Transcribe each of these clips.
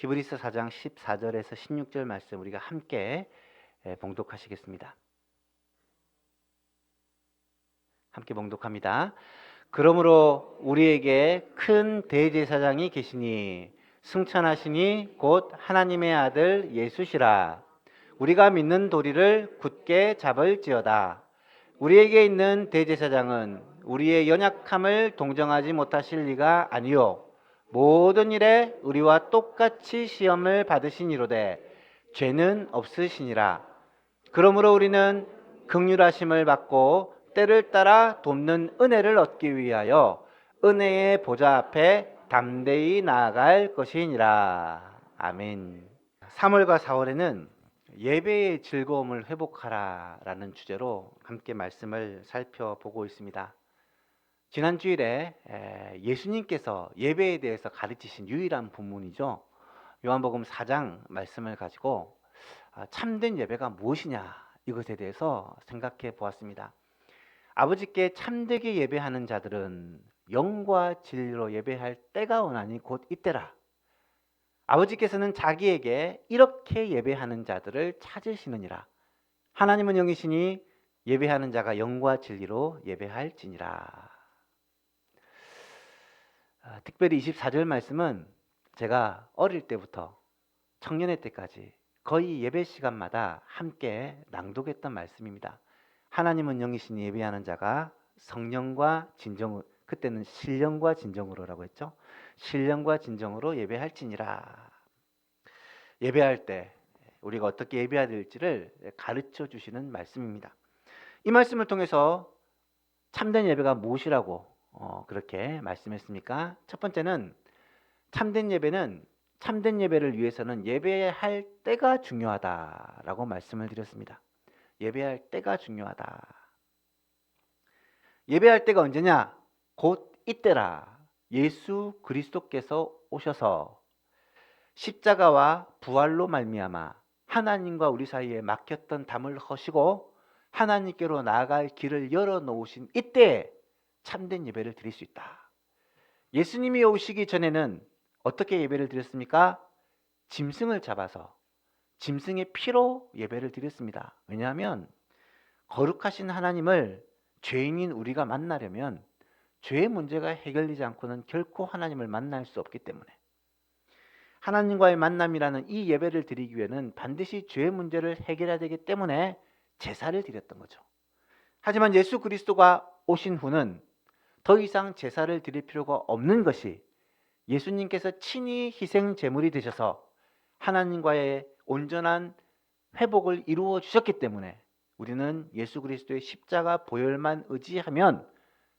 히브리서 4장 14절에서 16절 말씀 우리가 함께 봉독하시겠습니다. 함께 봉독합니다. 그러므로 우리에게 큰 대제사장이 계시니 승천하시니 곧 하나님의 아들 예수시라. 우리가 믿는 도리를 굳게 잡을지어다. 우리에게 있는 대제사장은 우리의 연약함을 동정하지 못하실 리가 아니요 모든 일에 우리와 똑같이 시험을 받으시니로되 죄는 없으시니라. 그러므로 우리는 긍휼하심을 받고 때를 따라 돕는 은혜를 얻기 위하여 은혜의 보좌 앞에 담대히 나아갈 것이니라. 아멘. 3월과 4월에는 예배의 즐거움을 회복하라 라는 주제로 함께 말씀을 살펴보고 있습니다. 지난 주일에 예수님께서 예배에 대해서 가르치신 유일한 본문이죠. 요한복음 4장 말씀을 가지고 참된 예배가 무엇이냐 이것에 대해서 생각해 보았습니다. 아버지께 참되게 예배하는 자들은 영과 진리로 예배할 때가 오나니 곧 이때라. 아버지께서는 자기에게 이렇게 예배하는 자들을 찾으시느니라. 하나님은 영이시니 예배하는 자가 영과 진리로 예배할지니라. 특별히 24절 말씀은 제가 어릴 때부터 청년회 때까지 거의 예배 시간마다 함께 낭독했던 말씀입니다. 하나님은 영이시니 예배하는 자가 성령과 진정으로, 그때는 신령과 진정으로라고 했죠. 신령과 진정으로 예배할지니라. 예배할 때 우리가 어떻게 예배해야 될지를 가르쳐 주시는 말씀입니다. 이 말씀을 통해서 참된 예배가 무엇이라고 그렇게 말씀했습니까? 첫 번째는 참된 예배를 위해서는 예배할 때가 중요하다라고 말씀을 드렸습니다. 예배할 때가 중요하다. 예배할 때가 언제냐? 곧 이때라. 예수 그리스도께서 오셔서 십자가와 부활로 말미암아 하나님과 우리 사이에 막혔던 담을 허시고 하나님께로 나아갈 길을 열어놓으신 이때 참된 예배를 드릴 수 있다. 예수님이 오시기 전에는 어떻게 예배를 드렸습니까? 짐승을 잡아서 짐승의 피로 예배를 드렸습니다. 왜냐하면 거룩하신 하나님을 죄인인 우리가 만나려면 죄의 문제가 해결되지 않고는 결코 하나님을 만날 수 없기 때문에 하나님과의 만남이라는 이 예배를 드리기 위해는 반드시 죄의 문제를 해결해야 되기 때문에 제사를 드렸던 거죠. 하지만 예수 그리스도가 오신 후는 더 이상 제사를 드릴 필요가 없는 것이 예수님께서 친히 희생 제물이 되셔서 하나님과의 온전한 회복을 이루어 주셨기 때문에 우리는 예수 그리스도의 십자가 보혈만 의지하면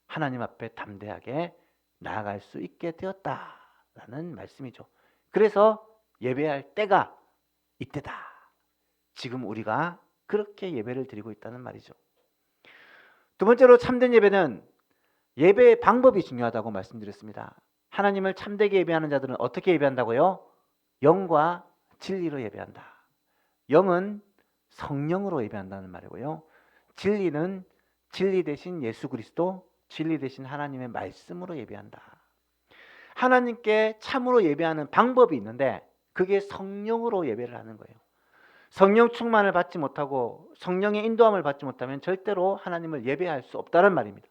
하나님 앞에 담대하게 나아갈 수 있게 되었다라는 말씀이죠. 그래서 예배할 때가 이때다. 지금 우리가 그렇게 예배를 드리고 있다는 말이죠. 두 번째로 참된 예배는 예배의 방법이 중요하다고 말씀드렸습니다. 하나님을 참되게 예배하는 자들은 어떻게 예배한다고요? 영과 진리로 예배한다. 영은 성령으로 예배한다는 말이고요. 진리는 진리 대신 예수 그리스도, 진리 대신 하나님의 말씀으로 예배한다. 하나님께 참으로 예배하는 방법이 있는데 그게 성령으로 예배를 하는 거예요. 성령 충만을 받지 못하고 성령의 인도함을 받지 못하면 절대로 하나님을 예배할 수 없다는 말입니다.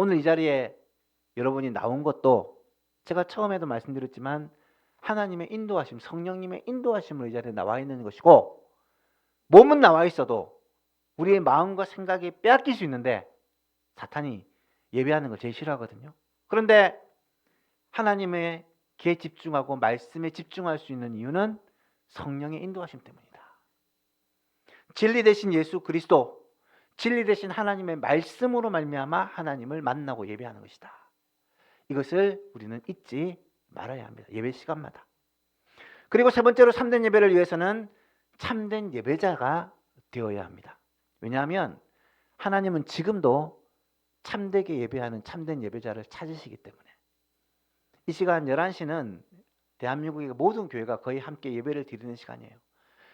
오늘 이 자리에 여러분이 나온 것도 제가 처음에도 말씀드렸지만 하나님의 인도하심, 성령님의 인도하심으로 이 자리에 나와 있는 것이고 몸은 나와 있어도 우리의 마음과 생각이 빼앗길 수 있는데 사탄이 예배하는 걸 제일 싫어하거든요. 그런데 하나님에게 집중하고 말씀에 집중할 수 있는 이유는 성령의 인도하심 때문이다. 진리 대신 예수 그리스도, 진리 대신 하나님의 말씀으로 말미암아 하나님을 만나고 예배하는 것이다. 이것을 우리는 잊지 말아야 합니다. 예배 시간마다. 그리고 세 번째로 참된 예배를 위해서는 참된 예배자가 되어야 합니다. 왜냐하면 하나님은 지금도 참되게 예배하는 참된 예배자를 찾으시기 때문에 이 시간 11시는 대한민국의 모든 교회가 거의 함께 예배를 드리는 시간이에요.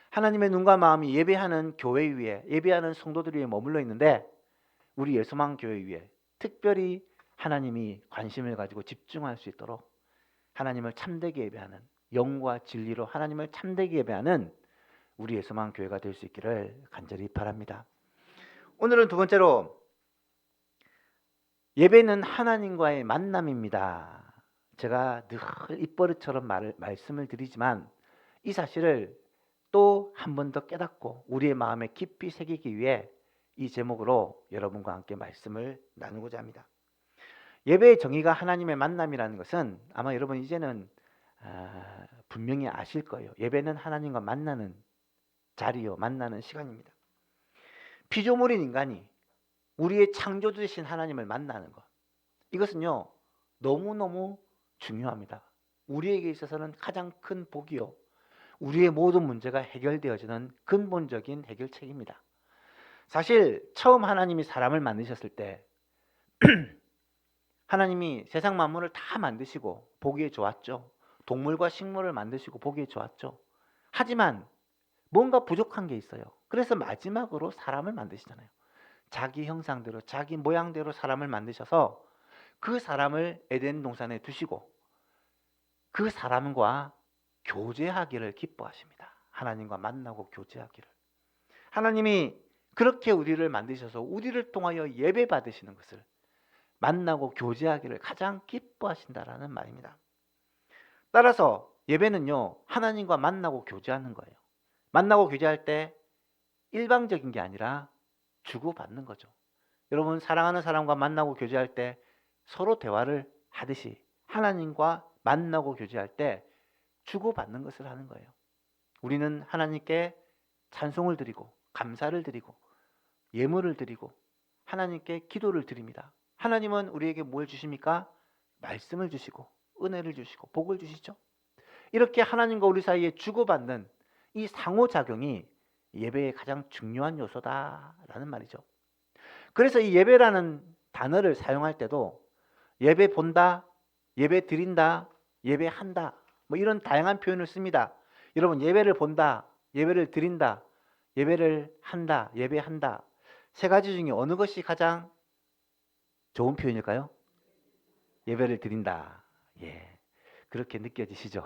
하나님의 눈과 마음이 예배하는 교회 위에, 예배하는 성도들 위에 머물러 있는데 우리 예수만 교회 위에 특별히 하나님이 관심을 가지고 집중할 수 있도록 하나님을 참되게 예배하는 영과 진리로 하나님을 참되게 예배하는 우리 예수만 교회가 될 수 있기를 간절히 바랍니다. 오늘은 두 번째로 예배는 하나님과의 만남입니다. 제가 늘 입버릇처럼 말씀을 드리지만 이 사실을 또 한 번 더 깨닫고 우리의 마음에 깊이 새기기 위해 이 제목으로 여러분과 함께 말씀을 나누고자 합니다. 예배의 정의가 하나님의 만남이라는 것은 아마 여러분 이제는 분명히 아실 거예요. 예배는 하나님과 만나는 자리요, 만나는 시간입니다. 피조물인 인간이 우리의 창조주 되신 하나님을 만나는 것, 이것은요 너무너무 중요합니다. 우리에게 있어서는 가장 큰 복이요, 우리의 모든 문제가 해결되어지는 근본적인 해결책입니다. 사실 처음 하나님이 사람을 만드셨을 때 하나님이 세상 만물을 다 만드시고 보기에 좋았죠. 동물과 식물을 만드시고 보기에 좋았죠. 하지만 뭔가 부족한 게 있어요. 그래서 마지막으로 사람을 만드시잖아요. 자기 형상대로 자기 모양대로 사람을 만드셔서 그 사람을 에덴 동산에 두시고 그 사람과 교제하기를 기뻐하십니다. 하나님과 만나고 교제하기를. 하나님이 그렇게 우리를 만드셔서 우리를 통하여 예배 받으시는 것을, 만나고 교제하기를 가장 기뻐하신다라는 말입니다. 따라서 예배는요 하나님과 만나고 교제하는 거예요. 만나고 교제할 때 일방적인 게 아니라 주고받는 거죠. 여러분 사랑하는 사람과 만나고 교제할 때 서로 대화를 하듯이 하나님과 만나고 교제할 때 주고받는 것을 하는 거예요. 우리는 하나님께 찬송을 드리고 감사를 드리고 예물을 드리고 하나님께 기도를 드립니다. 하나님은 우리에게 뭘 주십니까? 말씀을 주시고 은혜를 주시고 복을 주시죠. 이렇게 하나님과 우리 사이에 주고받는 이 상호작용이 예배의 가장 중요한 요소다라는 말이죠. 그래서 이 예배라는 단어를 사용할 때도 예배 본다, 예배 드린다, 예배한다, 뭐 이런 다양한 표현을 씁니다. 여러분 예배를 본다, 예배를 드린다, 예배를 한다, 예배한다, 세 가지 중에 어느 것이 가장 좋은 표현일까요? 예배를 드린다. 예, 그렇게 느껴지시죠?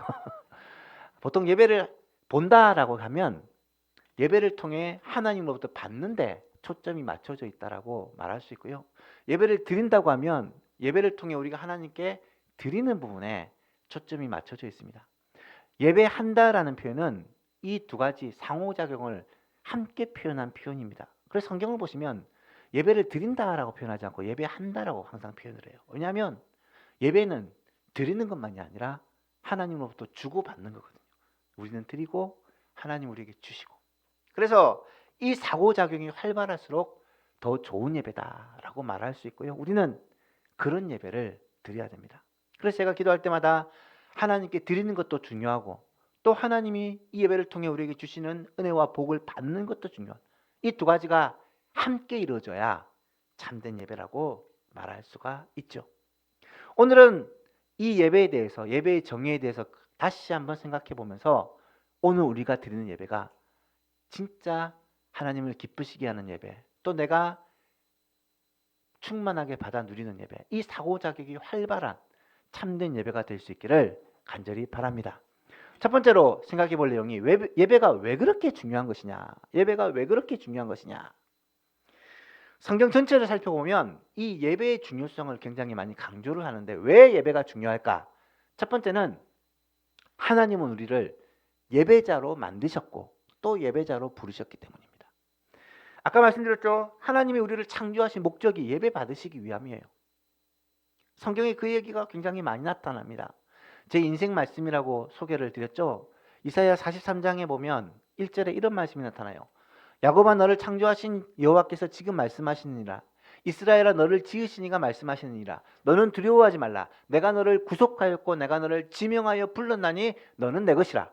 보통 예배를 본다라고 하면 예배를 통해 하나님으로부터 받는데 초점이 맞춰져 있다라고 말할 수 있고요. 예배를 드린다고 하면 예배를 통해 우리가 하나님께 드리는 부분에 초점이 맞춰져 있습니다. 예배한다라는 표현은 이 두 가지 상호작용을 함께 표현한 표현입니다. 그래서 성경을 보시면 예배를 드린다라고 표현하지 않고 예배한다라고 항상 표현을 해요. 왜냐하면 예배는 드리는 것만이 아니라 하나님으로부터 주고받는 거거든요. 우리는 드리고 하나님 우리에게 주시고. 그래서 이 상호작용이 활발할수록 더 좋은 예배다라고 말할 수 있고요. 우리는 그런 예배를 드려야 됩니다. 그래서 제가 기도할 때마다 하나님께 드리는 것도 중요하고 또 하나님이 이 예배를 통해 우리에게 주시는 은혜와 복을 받는 것도 중요한, 이 두 가지가 함께 이루어져야 참된 예배라고 말할 수가 있죠. 오늘은 이 예배에 대해서, 예배의 정의에 대해서 다시 한번 생각해 보면서 오늘 우리가 드리는 예배가 진짜 하나님을 기쁘시게 하는 예배, 또 내가 충만하게 받아 누리는 예배, 이 상호작용이 활발한 참된 예배가 될 수 있기를 간절히 바랍니다. 첫 번째로 생각해 볼 내용이 예배가 왜 그렇게 중요한 것이냐, 예배가 왜 그렇게 중요한 것이냐. 성경 전체를 살펴보면 이 예배의 중요성을 굉장히 많이 강조를 하는데 왜 예배가 중요할까? 첫 번째는 하나님은 우리를 예배자로 만드셨고 또 예배자로 부르셨기 때문입니다. 아까 말씀드렸죠. 하나님이 우리를 창조하신 목적이 예배 받으시기 위함이에요. 성경에 그 얘기가 굉장히 많이 나타납니다. 제 인생 말씀이라고 소개를 드렸죠. 이사야 43장에 보면 1절에 이런 말씀이 나타나요. 야곱아 너를 창조하신 여호와께서 지금 말씀하시느니라. 이스라엘아 너를 지으시니가 말씀하시느니라. 너는 두려워하지 말라. 내가 너를 구속하였고 내가 너를 지명하여 불렀나니 너는 내 것이라.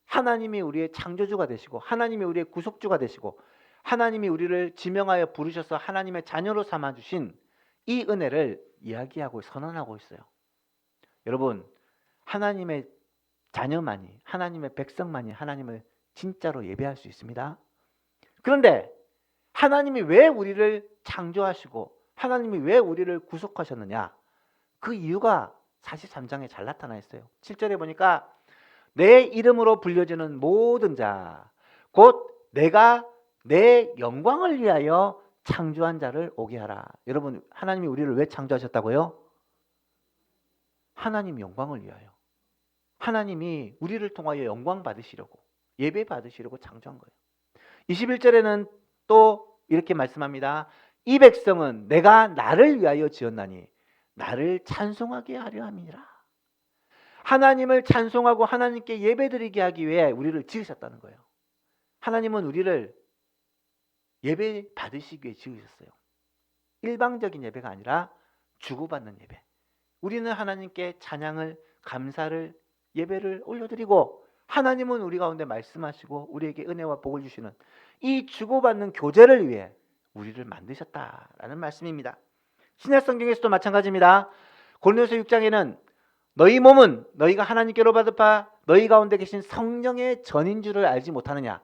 하나님이 우리의 창조주가 되시고 하나님이 우리의 구속주가 되시고 하나님이 우리를 지명하여 부르셔서 하나님의 자녀로 삼아주신 이 은혜를 이야기하고 선언하고 있어요. 여러분 하나님의 자녀만이, 하나님의 백성만이 하나님을 진짜로 예배할 수 있습니다. 그런데 하나님이 왜 우리를 창조하시고 하나님이 왜 우리를 구속하셨느냐, 그 이유가 43장에 잘 나타나 있어요. 7절에 보니까 내 이름으로 불려지는 모든 자, 곧 내가 내 영광을 위하여 창조한 자를 오게 하라. 여러분, 하나님이 우리를 왜 창조하셨다고요? 하나님 영광을 위하여. 하나님이 우리를 통하여 영광 받으시려고, 예배 받으시려고 창조한 거예요. 21절에는 또 이렇게 말씀합니다. 이 백성은 내가 나를 위하여 지었나니 나를 찬송하게 하려 함이니라. 하나님을 찬송하고 하나님께 예배드리게 하기 위해 우리를 지으셨다는 거예요. 하나님은 우리를 예배 받으시기 위해 지으셨어요. 일방적인 예배가 아니라 주고받는 예배. 우리는 하나님께 찬양을, 감사를, 예배를 올려드리고, 하나님은 우리 가운데 말씀하시고 우리에게 은혜와 복을 주시는 이 주고받는 교제를 위해 우리를 만드셨다라는 말씀입니다. 신약 성경에서도 마찬가지입니다. 고린도서 6장에는 너희 몸은 너희가 하나님께로 받은 바 너희 가운데 계신 성령의 전인 줄을 알지 못하느냐.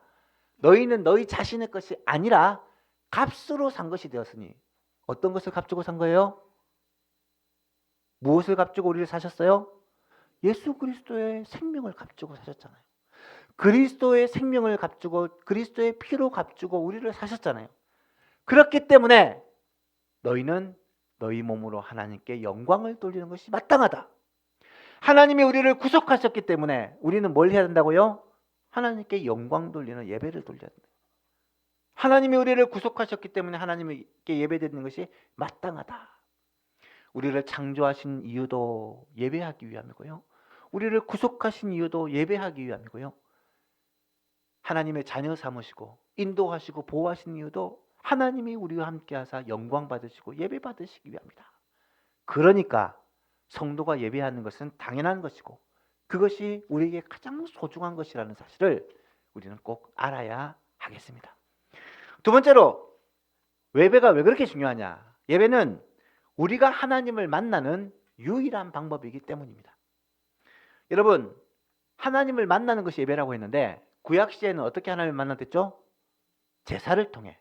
너희는 너희 자신의 것이 아니라 값으로 산 것이 되었으니. 어떤 것을 값주고 산 거예요? 무엇을 값주고 우리를 사셨어요? 예수 그리스도의 생명을 값주고 사셨잖아요. 그리스도의 생명을 값주고 그리스도의 피로 값주고 우리를 사셨잖아요. 그렇기 때문에 너희는 너희 몸으로 하나님께 영광을 돌리는 것이 마땅하다. 하나님이 우리를 구속하셨기 때문에 우리는 뭘 해야 된다고요? 하나님께 영광 돌리는 예배를 돌려야 된다. 하나님이 우리를 구속하셨기 때문에 하나님께 예배드리는 것이 마땅하다. 우리를 창조하신 이유도 예배하기 위함이고요. 우리를 구속하신 이유도 예배하기 위함이고요. 하나님의 자녀 삼으시고 인도하시고 보호하신 이유도 하나님이 우리와 함께 하사 영광 받으시고 예배 받으시기 위함이다. 그러니까 성도가 예배하는 것은 당연한 것이고 그것이 우리에게 가장 소중한 것이라는 사실을 우리는 꼭 알아야 하겠습니다. 두 번째로, 예배가 왜 그렇게 중요하냐? 예배는 우리가 하나님을 만나는 유일한 방법이기 때문입니다. 여러분, 하나님을 만나는 것이 예배라고 했는데 구약 시대에는 어떻게 하나님을 만났댔죠? 제사를 통해.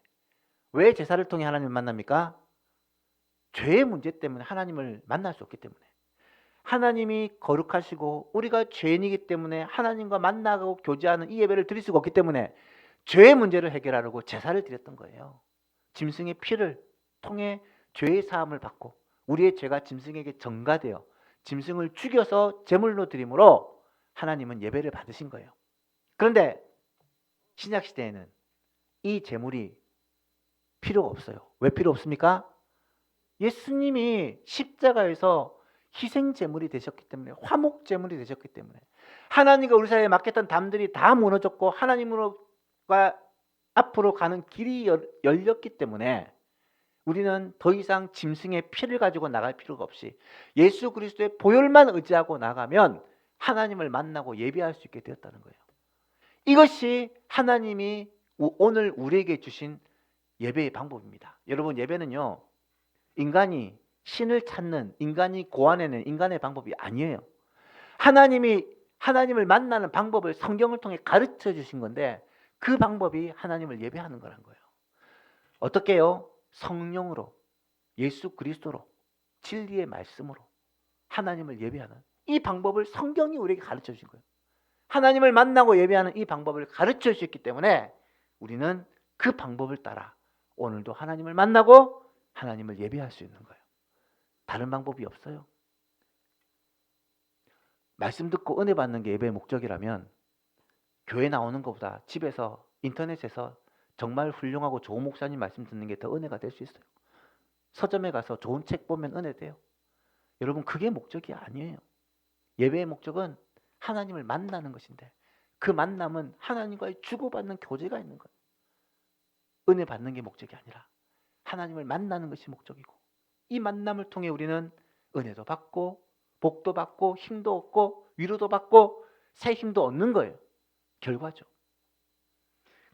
왜 제사를 통해 하나님을 만납니까? 죄의 문제 때문에 하나님을 만날 수 없기 때문에. 하나님이 거룩하시고 우리가 죄인이기 때문에 하나님과 만나고 교제하는 이 예배를 드릴 수가 없기 때문에 죄의 문제를 해결하려고 제사를 드렸던 거예요. 짐승의 피를 통해 죄의 사함을 받고 우리의 죄가 짐승에게 전가되어 짐승을 죽여서 제물로 드림으로 하나님은 예배를 받으신 거예요. 그런데 신약시대에는 이 제물이 필요가 없어요. 왜 필요 없습니까? 예수님이 십자가에서 희생 제물이 되셨기 때문에, 화목 제물이 되셨기 때문에 하나님과 우리 사이에 맡겼던 담들이 다 무너졌고 하나님과 앞으로 가는 길이 열렸기 때문에 우리는 더 이상 짐승의 피를 가지고 나갈 필요가 없이 예수 그리스도의 보혈만 의지하고 나가면 하나님을 만나고 예배할 수 있게 되었다는 거예요. 이것이 하나님이 오늘 우리에게 주신 예배의 방법입니다. 여러분, 예배는요, 인간이 신을 찾는, 인간이 고안해낸 인간의 방법이 아니에요. 하나님을 만나는 방법을 성경을 통해 가르쳐 주신 건데 그 방법이 하나님을 예배하는 거란 거예요. 어떻게 해요? 성령으로, 예수 그리스도로, 진리의 말씀으로 하나님을 예배하는 이 방법을 성경이 우리에게 가르쳐 주신 거예요. 하나님을 만나고 예배하는 이 방법을 가르쳐 주셨기 때문에 우리는 그 방법을 따라 오늘도 하나님을 만나고 하나님을 예배할 수 있는 거예요. 다른 방법이 없어요. 말씀 듣고 은혜 받는 게 예배의 목적이라면 교회 나오는 것보다 집에서 인터넷에서 정말 훌륭하고 좋은 목사님 말씀 듣는 게 더 은혜가 될 수 있어요. 서점에 가서 좋은 책 보면 은혜 돼요. 여러분, 그게 목적이 아니에요. 예배의 목적은 하나님을 만나는 것인데 그 만남은 하나님과의 주고받는 교제가 있는 거예요. 은혜 받는 게 목적이 아니라 하나님을 만나는 것이 목적이고 이 만남을 통해 우리는 은혜도 받고 복도 받고 힘도 얻고 위로도 받고 새 힘도 얻는 거예요. 결과죠.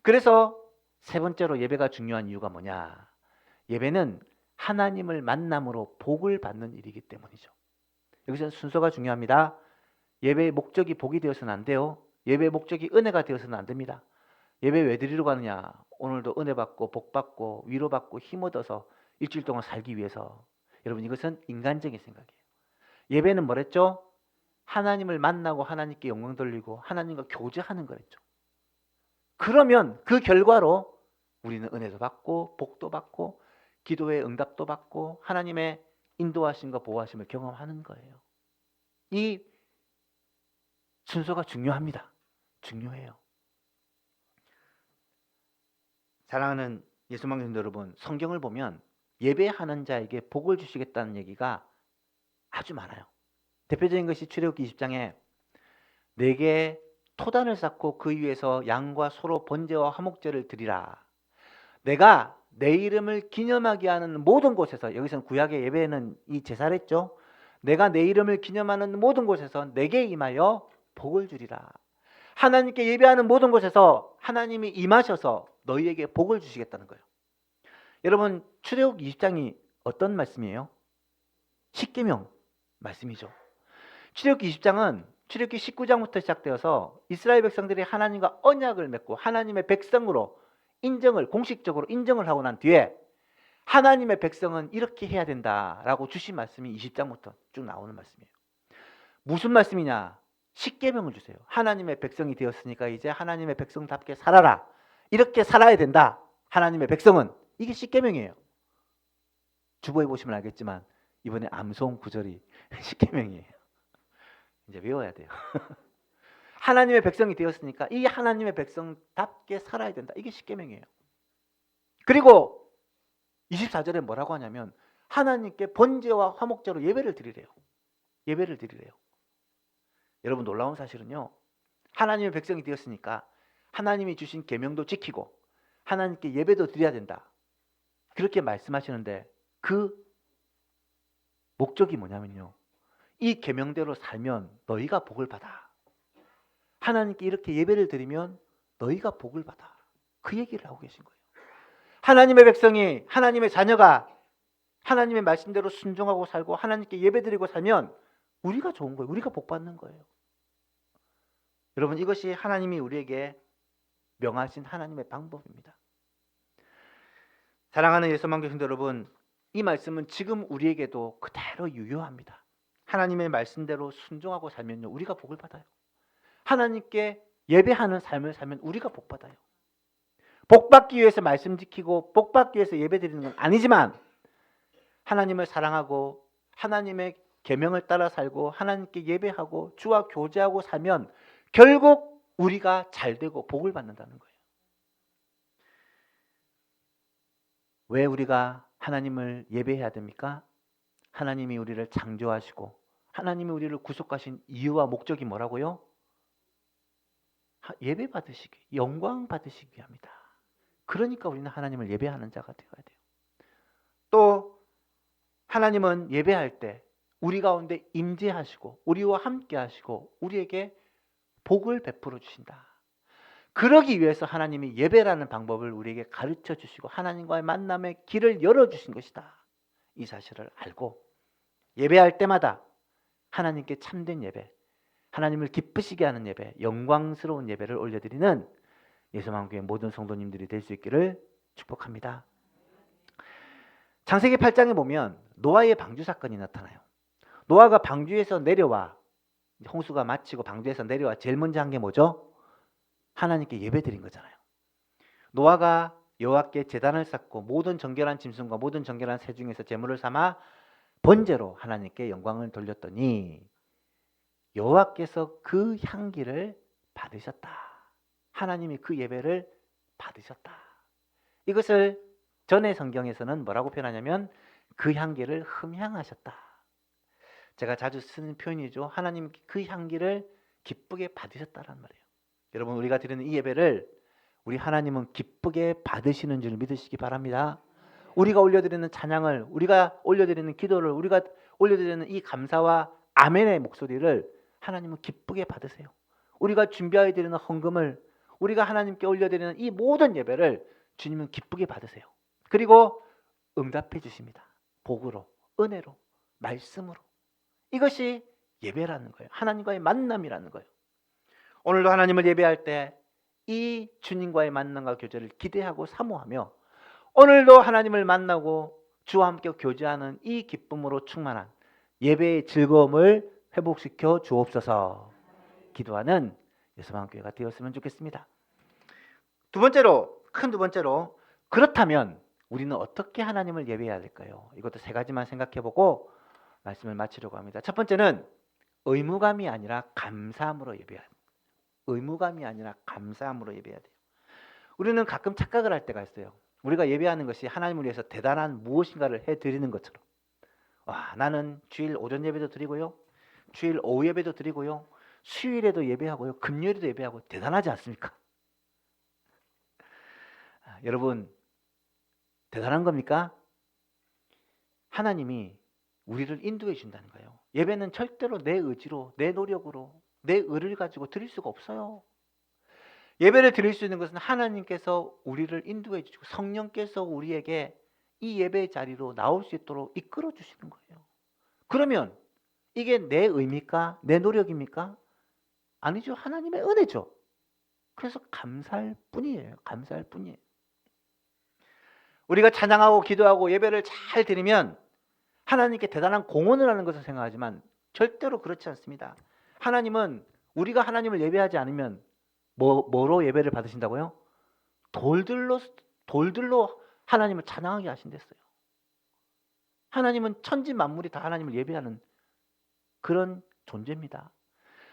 그래서 세 번째로 예배가 중요한 이유가 뭐냐? 예배는 하나님을 만남으로 복을 받는 일이기 때문이죠. 여기서는 순서가 중요합니다. 예배의 목적이 복이 되어서는 안 돼요. 예배의 목적이 은혜가 되어서는 안 됩니다. 예배 왜 드리러 가느냐? 오늘도 은혜 받고 복 받고 위로 받고 힘 얻어서 일주일 동안 살기 위해서. 여러분, 이것은 인간적인 생각이에요. 예배는 뭐랬죠? 하나님을 만나고 하나님께 영광 돌리고 하나님과 교제하는 거랬죠. 그러면 그 결과로 우리는 은혜도 받고 복도 받고 기도의 응답도 받고 하나님의 인도하심과 보호하심을 경험하는 거예요. 이 순서가 중요합니다. 중요해요. 사랑하는 예수망 성도 여러분, 성경을 보면 예배하는 자에게 복을 주시겠다는 얘기가 아주 많아요. 대표적인 것이 출애굽기 20장에 내게 토단을 쌓고 그 위에서 양과 소로 번제와 화목제를 드리라. 내가 내 이름을 기념하게 하는 모든 곳에서, 여기서는 구약의 예배는 이 제사를 했죠. 내가 내 이름을 기념하는 모든 곳에서 내게 임하여 복을 주리라. 하나님께 예배하는 모든 곳에서 하나님이 임하셔서 너희에게 복을 주시겠다는 거예요. 여러분, 출애굽기 20장이 어떤 말씀이에요? 십계명 말씀이죠. 출애굽기 20장은 출애굽기 19장부터 시작되어서 이스라엘 백성들이 하나님과 언약을 맺고 하나님의 백성으로 공식적으로 인정을 하고 난 뒤에 하나님의 백성은 이렇게 해야 된다라고 주신 말씀이 20장부터 쭉 나오는 말씀이에요. 무슨 말씀이냐? 십계명을 주세요. 하나님의 백성이 되었으니까 이제 하나님의 백성답게 살아라. 이렇게 살아야 된다. 하나님의 백성은. 이게 십계명이에요. 주보에 보시면 알겠지만 이번에 암송 구절이 십계명이에요. 이제 외워야 돼요. 하나님의 백성이 되었으니까 이 하나님의 백성답게 살아야 된다. 이게 십계명이에요. 그리고 24절에 뭐라고 하냐면 하나님께 번제와 화목제로 예배를 드리래요. 예배를 드리래요. 여러분, 놀라운 사실은요, 하나님의 백성이 되었으니까 하나님이 주신 계명도 지키고 하나님께 예배도 드려야 된다. 그렇게 말씀하시는데 그 목적이 뭐냐면요, 이 계명대로 살면 너희가 복을 받아. 하나님께 이렇게 예배를 드리면 너희가 복을 받아. 그 얘기를 하고 계신 거예요. 하나님의 백성이, 하나님의 자녀가 하나님의 말씀대로 순종하고 살고 하나님께 예배드리고 살면 우리가 좋은 거예요. 우리가 복 받는 거예요. 여러분, 이것이 하나님이 우리에게 명하신 하나님의 방법입니다. 사랑하는 예수만 교신들 여러분, 이 말씀은 지금 우리에게도 그대로 유효합니다. 하나님의 말씀대로 순종하고 살면요, 우리가 복을 받아요. 하나님께 예배하는 삶을 살면 우리가 복 받아요. 복 받기 위해서 말씀 지키고 복 받기 위해서 예배 드리는 건 아니지만 하나님을 사랑하고 하나님의 계명을 따라 살고 하나님께 예배하고 주와 교제하고 살면 결국 우리가 잘 되고 복을 받는다는 거예요. 왜 우리가 하나님을 예배해야 됩니까? 하나님이 우리를 창조하시고 하나님이 우리를 구속하신 이유와 목적이 뭐라고요? 예배 받으시기, 영광 받으시기 위함이다. 그러니까 우리는 하나님을 예배하는 자가 되어야 돼요. 또 하나님은 예배할 때 우리 가운데 임재하시고 우리와 함께 하시고 우리에게 복을 베풀어 주신다. 그러기 위해서 하나님이 예배라는 방법을 우리에게 가르쳐 주시고 하나님과의 만남의 길을 열어주신 것이다. 이 사실을 알고 예배할 때마다 하나님께 참된 예배, 하나님을 기쁘시게 하는 예배, 영광스러운 예배를 올려드리는 예수만교회 모든 성도님들이 될 수 있기를 축복합니다. 창세기 8장에 보면 노아의 방주 사건이 나타나요. 노아가 방주에서 내려와, 홍수가 마치고 방주에서 내려와 제일 먼저 한 게 뭐죠? 하나님께 예배드린 거잖아요. 노아가 여호와께 제단을 쌓고 모든 정결한 짐승과 모든 정결한 새 중에서 제물을 삼아 번제로 하나님께 영광을 돌렸더니 여호와께서 그 향기를 받으셨다. 하나님이 그 예배를 받으셨다. 이것을 전의 성경에서는 뭐라고 표현하냐면 그 향기를 흠향하셨다. 제가 자주 쓰는 표현이죠. 하나님 그 향기를 기쁘게 받으셨다는 말이에요. 여러분, 우리가 드리는 이 예배를 우리 하나님은 기쁘게 받으시는 줄 믿으시기 바랍니다. 우리가 올려드리는 찬양을, 우리가 올려드리는 기도를, 우리가 올려드리는 이 감사와 아멘의 목소리를 하나님은 기쁘게 받으세요. 우리가 준비하여 드리는 헌금을, 우리가 하나님께 올려드리는 이 모든 예배를 주님은 기쁘게 받으세요. 그리고 응답해 주십니다. 복으로, 은혜로, 말씀으로. 이것이 예배라는 거예요. 하나님과의 만남이라는 거예요. 오늘도 하나님을 예배할 때 이 주님과의 만남과 교제를 기대하고 사모하며 오늘도 하나님을 만나고 주와 함께 교제하는 이 기쁨으로 충만한 예배의 즐거움을 회복시켜 주옵소서 기도하는 예수만교회가 되었으면 좋겠습니다. 두 번째로, 그렇다면 우리는 어떻게 하나님을 예배해야 될까요? 이것도 세 가지만 생각해보고 말씀을 마치려고 합니다. 첫 번째는 의무감이 아니라 감사함으로 예배해야 돼요. 의무감이 아니라 감사함으로 예배해야 돼요. 우리는 가끔 착각을 할 때가 있어요. 우리가 예배하는 것이 하나님을 위해서 대단한 무엇인가를 해드리는 것처럼. 나는 주일 오전 예배도 드리고요, 주일 오후 예배도 드리고요, 수요일에도 예배하고요, 금요일에도 예배하고 대단하지 않습니까? 여러분, 대단한 겁니까? 하나님이 우리를 인도해 준다는 거예요. 예배는 절대로 내 의지로, 내 노력으로, 내 의를 가지고 드릴 수가 없어요. 예배를 드릴 수 있는 것은 하나님께서 우리를 인도해 주시고 성령께서 우리에게 이 예배의 자리로 나올 수 있도록 이끌어 주시는 거예요. 그러면 이게 내 의입니까? 내 노력입니까? 아니죠. 하나님의 은혜죠. 그래서 감사할 뿐이에요. 감사할 뿐이에요. 우리가 찬양하고 기도하고 예배를 잘 드리면 하나님께 대단한 공헌을 하는 것을 생각하지만 절대로 그렇지 않습니다. 하나님은 우리가 하나님을 예배하지 않으면 뭐로 예배를 받으신다고요? 돌들로 하나님을 찬양하게 하신댔어요. 하나님은 천지 만물이 다 하나님을 예배하는 그런 존재입니다.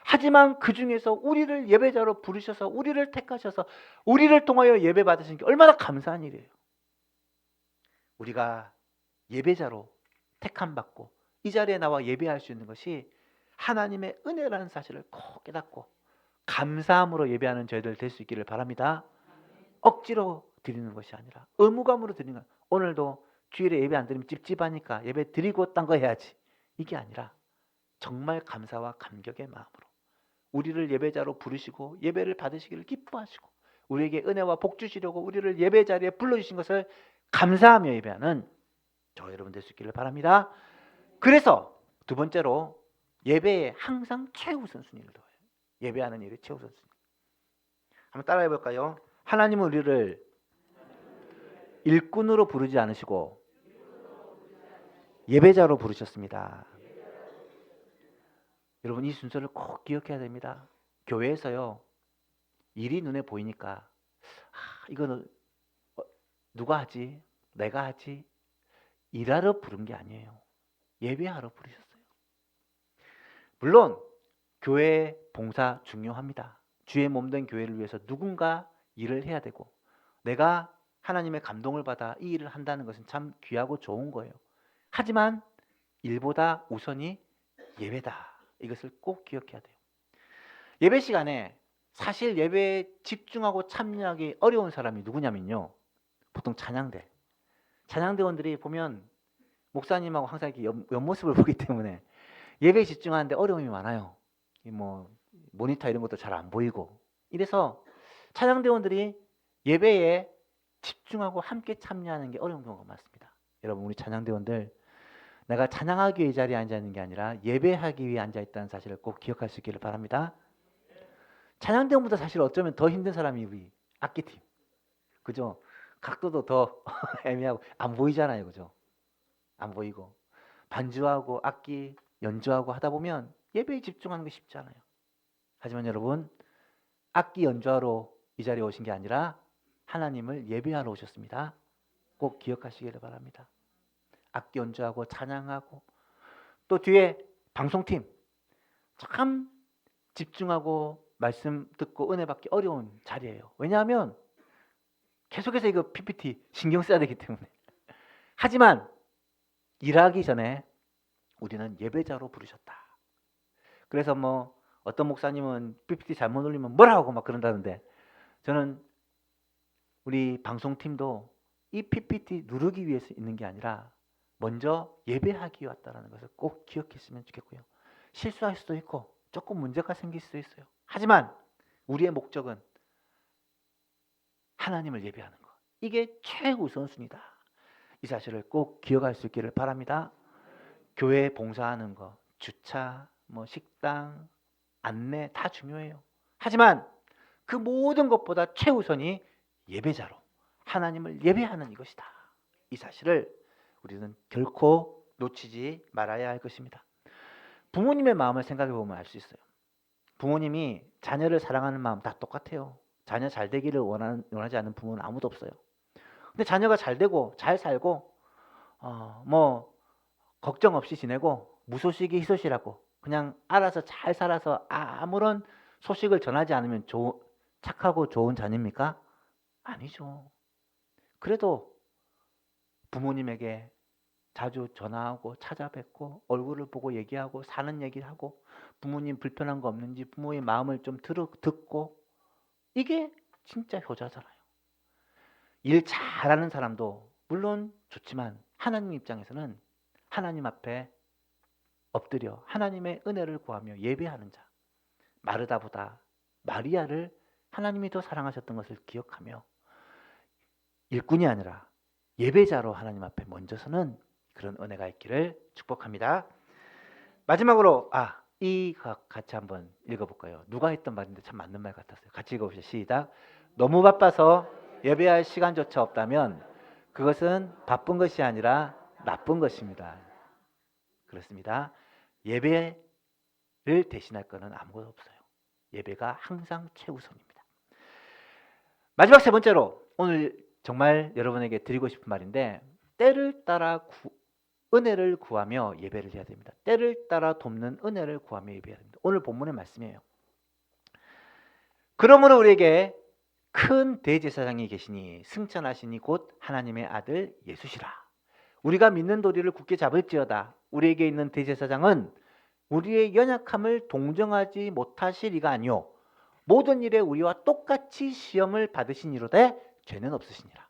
하지만 그 중에서 우리를 예배자로 부르셔서 우리를 택하셔서 우리를 통하여 예배 받으신 게 얼마나 감사한 일이에요. 우리가 예배자로 택함 받고 이 자리에 나와 예배할 수 있는 것이 하나님의 은혜라는 사실을 꼭 깨닫고 감사함으로 예배하는 저희들 될 수 있기를 바랍니다. 억지로 드리는 것이 아니라 의무감으로 드리는 것. 오늘도 주일에 예배 안 드리면 찝찝하니까 예배 드리고 딴 거 해야지. 이게 아니라 정말 감사와 감격의 마음으로 우리를 예배자로 부르시고 예배를 받으시기를 기뻐하시고 우리에게 은혜와 복 주시려고 우리를 예배 자리에 불러주신 것을 감사하며 예배하는 저 여러분 될 수 있기를 바랍니다. 그래서 두 번째로 예배에 항상 최우선순위를 둬요. 예배하는 일이 최우선순위. 한번 따라해 볼까요? 하나님은 우리를 일꾼으로 부르지 않으시고 예배자로 부르셨습니다. 여러분 이 순서를 꼭 기억해야 됩니다. 교회에서요 일이 눈에 보이니까 이거는 누가 하지? 내가 하지? 일하러 부른 게 아니에요. 예배하러 부르셨어요. 물론 교회 봉사 중요합니다. 주의 몸된 교회를 위해서 누군가 일을 해야 되고 내가 하나님의 감동을 받아 이 일을 한다는 것은 참 귀하고 좋은 거예요. 하지만 일보다 우선이 예배다. 이것을 꼭 기억해야 돼요. 예배 시간에 사실 예배에 집중하고 참여하기 어려운 사람이 누구냐면요. 보통 찬양대원들이 보면 목사님하고 항상 이렇게 옆모습을 보기 때문에 예배에 집중하는데 어려움이 많아요. 모니터 이런 것도 잘 안 보이고 이래서 찬양대원들이 예배에 집중하고 함께 참여하는 게 어려운 경우가 많습니다. 여러분 우리 찬양대원들 내가 찬양하기 위해 이 자리에 앉아 있는 게 아니라 예배하기 위해 앉아 있다는 사실을 꼭 기억할 수 있기를 바랍니다. 찬양대원보다 사실 어쩌면 더 힘든 사람이 우리 악기팀. 그죠? 각도도 더 애매하고 안 보이잖아요. 그죠? 안 보이고 반주하고 악기 연주하고 하다 보면 예배에 집중하는 게 쉽지 않아요. 하지만 여러분 악기 연주하러 이 자리에 오신 게 아니라 하나님을 예배하러 오셨습니다. 꼭 기억하시기를 바랍니다. 악기 연주하고 찬양하고 또 뒤에 방송팀 참 집중하고 말씀 듣고 은혜 받기 어려운 자리예요. 왜냐하면 계속해서 이거 PPT 신경 써야 되기 때문에. 하지만 일하기 전에 우리는 예배자로 부르셨다. 그래서 어떤 목사님은 PPT 잘못 올리면 뭐라고 막 그런다는데 저는 우리 방송팀도 이 PPT 누르기 위해서 있는 게 아니라 먼저 예배하기 위해 왔다는 것을 꼭 기억했으면 좋겠고요. 실수할 수도 있고 조금 문제가 생길 수도 있어요. 하지만 우리의 목적은 하나님을 예배하는 것. 이게 최우선순위다. 이 사실을 꼭 기억할 수 있기를 바랍니다. 교회 봉사하는 거, 주차, 식당, 안내 다 중요해요. 하지만 그 모든 것보다 최우선이 예배자로 하나님을 예배하는 이것이다. 이 사실을 우리는 결코 놓치지 말아야 할 것입니다. 부모님의 마음을 생각해 보면 알 수 있어요. 부모님이 자녀를 사랑하는 마음 다 똑같아요. 자녀 잘 되기를 원하지 않는 부모는 아무도 없어요. 근데 자녀가 잘 되고 잘 살고 뭐 걱정 없이 지내고 무소식이 희소식이라고 그냥 알아서 잘 살아서 아무런 소식을 전하지 않으면 착하고 좋은 자녀입니까? 아니죠. 그래도 부모님에게 자주 전화하고 찾아뵙고 얼굴을 보고 얘기하고 사는 얘기를 하고 부모님 불편한 거 없는지 부모의 마음을 좀 듣고 이게 진짜 효자잖아요. 일 잘하는 사람도 물론 좋지만 하나님 입장에서는 하나님 앞에 엎드려 하나님의 은혜를 구하며 예배하는 자, 마르다보다 마리아를 하나님이 더 사랑하셨던 것을 기억하며 일꾼이 아니라 예배자로 하나님 앞에 먼저 서는 그런 은혜가 있기를 축복합니다. 마지막으로 이 같이 한번 읽어볼까요? 누가 했던 말인데 참 맞는 말 같았어요. 같이 읽어보시죠. 시작. 너무 바빠서 예배할 시간조차 없다면 그것은 바쁜 것이 아니라 나쁜 것입니다. 그렇습니다. 예배를 대신할 것은 아무것도 없어요. 예배가 항상 최우선입니다. 마지막 세 번째로 오늘 정말 여러분에게 드리고 싶은 말인데 때를 따라 은혜를 구하며 예배를 해야 됩니다. 때를 따라 돕는 은혜를 구하며 예배해야 됩니다. 오늘 본문의 말씀이에요. 그러므로 우리에게 큰 대제사장이 계시니 승천하시니 곧 하나님의 아들 예수시라. 우리가 믿는 도리를 굳게 잡을지어다. 우리에게 있는 대제사장은 우리의 연약함을 동정하지 못하실 이가 아니요 모든 일에 우리와 똑같이 시험을 받으시니로되 죄는 없으시니라.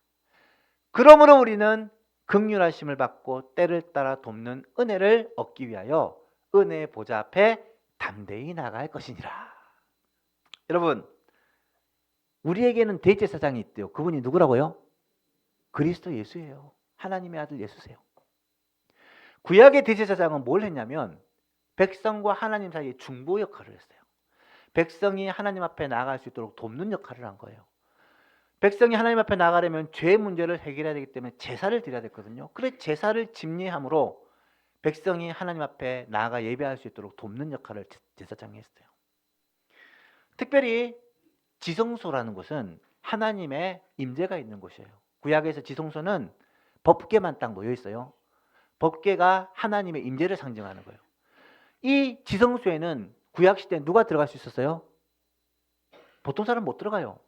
그러므로 우리는 긍휼하심을 받고 때를 따라 돕는 은혜를 얻기 위하여 은혜의 보좌 앞에 담대히 나갈 것이니라. 여러분, 우리에게는 대제사장이 있대요. 그분이 누구라고요? 그리스도 예수예요. 하나님의 아들 예수세요. 구약의 대제사장은 뭘 했냐면 백성과 하나님 사이에 중보 역할을 했어요. 백성이 하나님 앞에 나아갈 수 있도록 돕는 역할을 한 거예요. 백성이 하나님 앞에 나가려면 죄 문제를 해결해야 되기 때문에 제사를 드려야 됐거든요. 그래서 제사를 집례함으로 백성이 하나님 앞에 나아가 예배할 수 있도록 돕는 역할을 제사장이 했어요. 특별히 지성소라는 곳은 하나님의 임재가 있는 곳이에요. 구약에서 지성소는 법궤만 딱 놓여 있어요. 법궤가 하나님의 임재를 상징하는 거예요. 이 지성소에는 구약시대에 누가 들어갈 수 있었어요? 보통 사람 못 들어가요.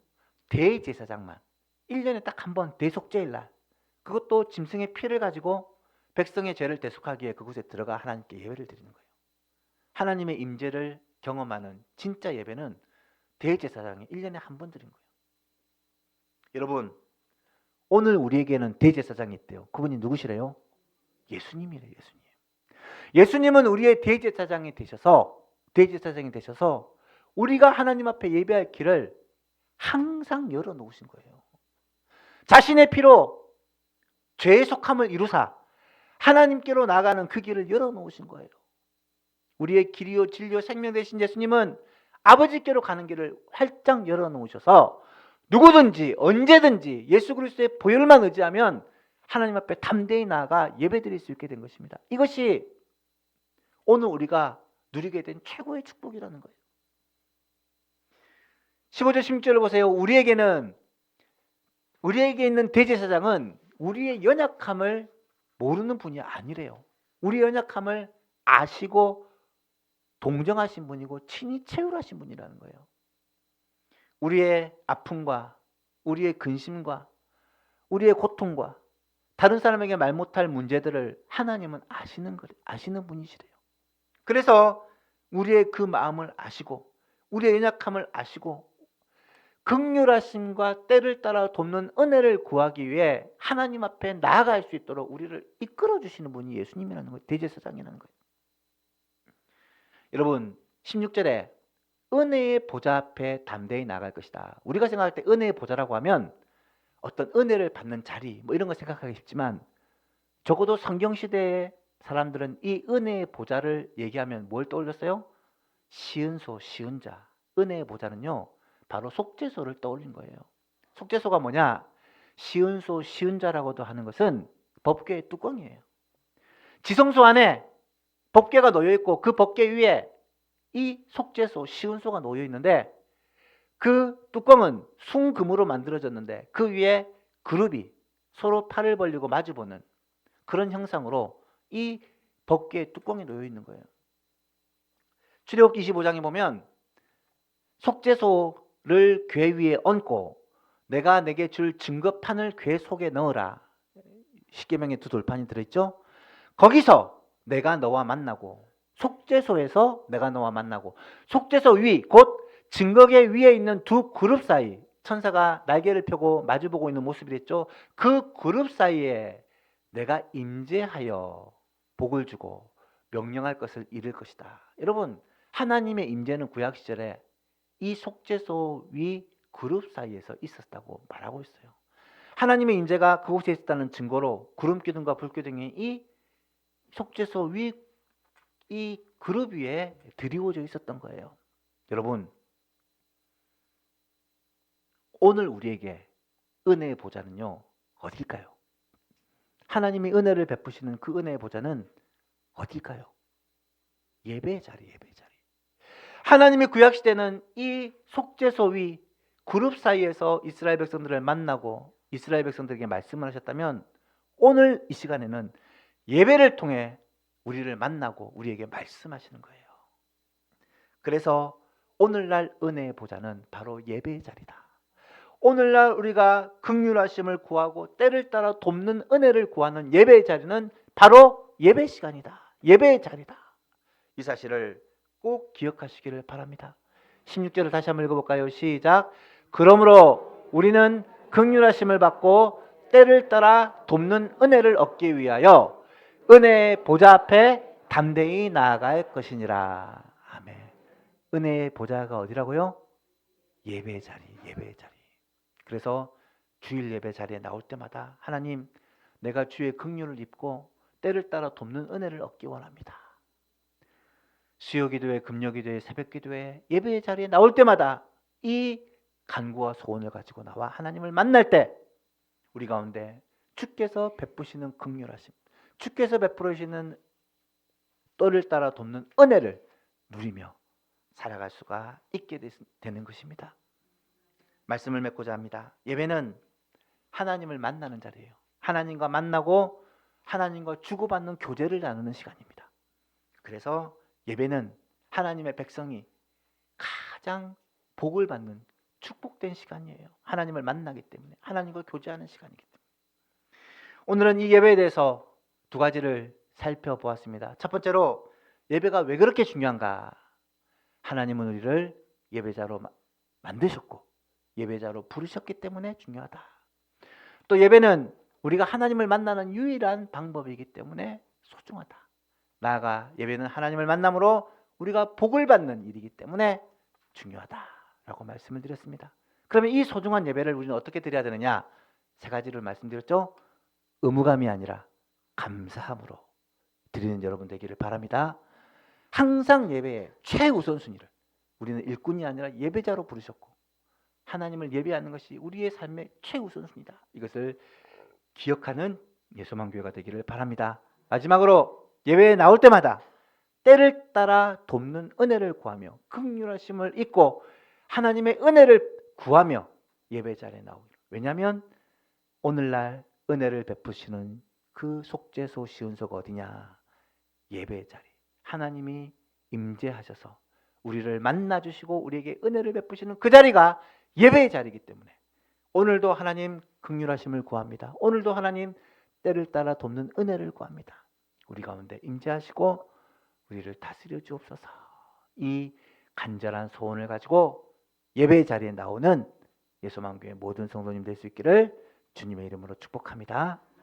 대제사장만 1년에 딱 한 번 대속죄일 날 그것도 짐승의 피를 가지고 백성의 죄를 대속하기 위해 그곳에 들어가 하나님께 예배를 드리는 거예요. 하나님의 임재를 경험하는 진짜 예배는 대제사장이 1년에 한 번 드린 거예요. 여러분, 오늘 우리에게는 대제사장이 있대요. 그분이 누구시래요? 예수님이래요. 예수님. 예수님은 우리의 대제사장이 되셔서 우리가 하나님 앞에 예배할 길을 항상 열어놓으신 거예요. 자신의 피로 죄의 속함을 이루사 하나님께로 나가는 그 길을 열어놓으신 거예요. 우리의 길이요 진리요 생명 되신 예수님은 아버지께로 가는 길을 활짝 열어놓으셔서 누구든지 언제든지 예수 그리스도의 보혈만 의지하면 하나님 앞에 담대히 나아가 예배드릴 수 있게 된 것입니다. 이것이 오늘 우리가 누리게 된 최고의 축복이라는 거예요. 15절 16절을 보세요. 우리에게 있는 대제사장은 우리의 연약함을 모르는 분이 아니래요. 우리의 연약함을 아시고 동정하신 분이고 친히 체휼하신 분이라는 거예요. 우리의 아픔과 우리의 근심과 우리의 고통과 다른 사람에게 말 못할 문제들을 하나님은 아시는 분이시래요. 그래서 우리의 그 마음을 아시고 우리의 연약함을 아시고 긍휼하심과 때를 따라 돕는 은혜를 구하기 위해 하나님 앞에 나아갈 수 있도록 우리를 이끌어 주시는 분이 예수님이라는 거예요. 대제사장이라는 거예요. 여러분 16절에 은혜의 보좌 앞에 담대히 나갈 것이다. 우리가 생각할 때 은혜의 보좌라고 하면 어떤 은혜를 받는 자리 이런 거 생각하기 쉽지만 적어도 성경시대의 사람들은 이 은혜의 보좌를 얘기하면 뭘 떠올렸어요? 시은소, 시은자. 은혜의 보좌는요 바로 속죄소를 떠올린 거예요. 속죄소가 뭐냐? 시은소, 시은자라고도 하는 것은 법궤의 뚜껑이에요. 지성소 안에 법궤가 놓여 있고 그 법궤 위에 이 속죄소, 시은소가 놓여 있는데 그 뚜껑은 순금으로 만들어졌는데 그 위에 그룹이 서로 팔을 벌리고 마주보는 그런 형상으로 이 법궤의 뚜껑이 놓여 있는 거예요. 출애굽기 25장에 보면 속죄소를 궤 위에 얹고 내가 내게 줄 증거판을 궤 속에 넣으라. 십계명의 두 돌판이 들어있죠. 거기서 내가 너와 만나고 속죄소에서 내가 너와 만나고 속죄소 위 곧 증거궤 위에 있는 두 그룹 사이 천사가 날개를 펴고 마주보고 있는 모습이 됐죠. 그 그룹 사이에 내가 임재하여 복을 주고 명령할 것을 이룰 것이다. 여러분, 하나님의 임재는 구약 시절에 이 속죄소 위 그룹 사이에서 있었다고 말하고 있어요. 하나님의 임재가 그곳에 있었다는 증거로 구름기둥과 불기둥이 이 속죄소 위 이 그룹 위에 드리워져 있었던 거예요. 여러분, 오늘 우리에게 은혜의 보좌는요, 어딜까요? 하나님이 은혜를 베푸시는 그 은혜의 보좌는 어딜까요? 예배의 자리, 예배의 자리. 하나님의 구약시대는 이 속죄소 위 그룹 사이에서 이스라엘 백성들을 만나고 이스라엘 백성들에게 말씀을 하셨다면 오늘 이 시간에는 예배를 통해 우리를 만나고 우리에게 말씀하시는 거예요. 그래서 오늘날 은혜의 보좌는 바로 예배의 자리다. 오늘날 우리가 긍휼하심을 구하고 때를 따라 돕는 은혜를 구하는 예배의 자리는 바로 예배 시간이다. 예배의 자리다. 이 사실을 꼭 기억하시기를 바랍니다. 16절을 다시 한번 읽어볼까요? 시작. 그러므로 우리는 긍휼하심을 받고 때를 따라 돕는 은혜를 얻기 위하여 은혜의 보좌 앞에 담대히 나아갈 것이니라. 아멘. 은혜의 보좌가 어디라고요? 예배의 자리, 예배의 자리. 그래서 주일 예배 자리에 나올 때마다 하나님, 내가 주의 긍휼을 입고 때를 따라 돕는 은혜를 얻기 원합니다. 수요기도회, 금요기도회, 새벽기도회, 예배의 자리에 나올 때마다 이 간구와 소원을 가지고 나와 하나님을 만날 때 우리 가운데 주께서 베푸시는 긍휼하심, 주께서 베풀으시는 때를 따라 돕는 은혜를 누리며 살아갈 수가 있게 되는 것입니다. 말씀을 맺고자 합니다. 예배는 하나님을 만나는 자리예요. 하나님과 만나고 하나님과 주고받는 교제를 나누는 시간입니다. 그래서 예배는 하나님의 백성이 가장 복을 받는 축복된 시간이에요. 하나님을 만나기 때문에, 하나님과 교제하는 시간이기 때문에. 오늘은 이 예배에 대해서 두 가지를 살펴보았습니다. 첫 번째로 예배가 왜 그렇게 중요한가? 하나님은 우리를 예배자로 만드셨고 예배자로 부르셨기 때문에 중요하다. 또 예배는 우리가 하나님을 만나는 유일한 방법이기 때문에 소중하다. 나아가 예배는 하나님을 만남으로 우리가 복을 받는 일이기 때문에 중요하다라고 말씀을 드렸습니다. 그러면 이 소중한 예배를 우리는 어떻게 드려야 되느냐? 세 가지를 말씀드렸죠. 의무감이 아니라 감사함으로 드리는 여러분 되기를 바랍니다. 항상 예배의 최우선순위를 우리는 일꾼이 아니라 예배자로 부르셨고 하나님을 예배하는 것이 우리의 삶의 최우선순위다. 이것을 기억하는 예수만교회가 되기를 바랍니다. 마지막으로 예배에 나올 때마다 때를 따라 돕는 은혜를 구하며 긍휼하심을 잊고 하나님의 은혜를 구하며 예배 자리에 나오기를. 왜냐하면 오늘날 은혜를 베푸시는 그 속죄소 시은소가 어디냐? 예배 자리. 하나님이 임재하셔서 우리를 만나주시고 우리에게 은혜를 베푸시는 그 자리가 예배의 자리이기 때문에 오늘도 하나님 긍휼하심을 구합니다. 오늘도 하나님 때를 따라 돕는 은혜를 구합니다. 우리 가운데 임재하시고 우리를 다스려 주옵소서. 이 간절한 소원을 가지고 예배의 자리에 나오는 예수만교회 모든 성도님 될 수 있기를 주님의 이름으로 축복합니다.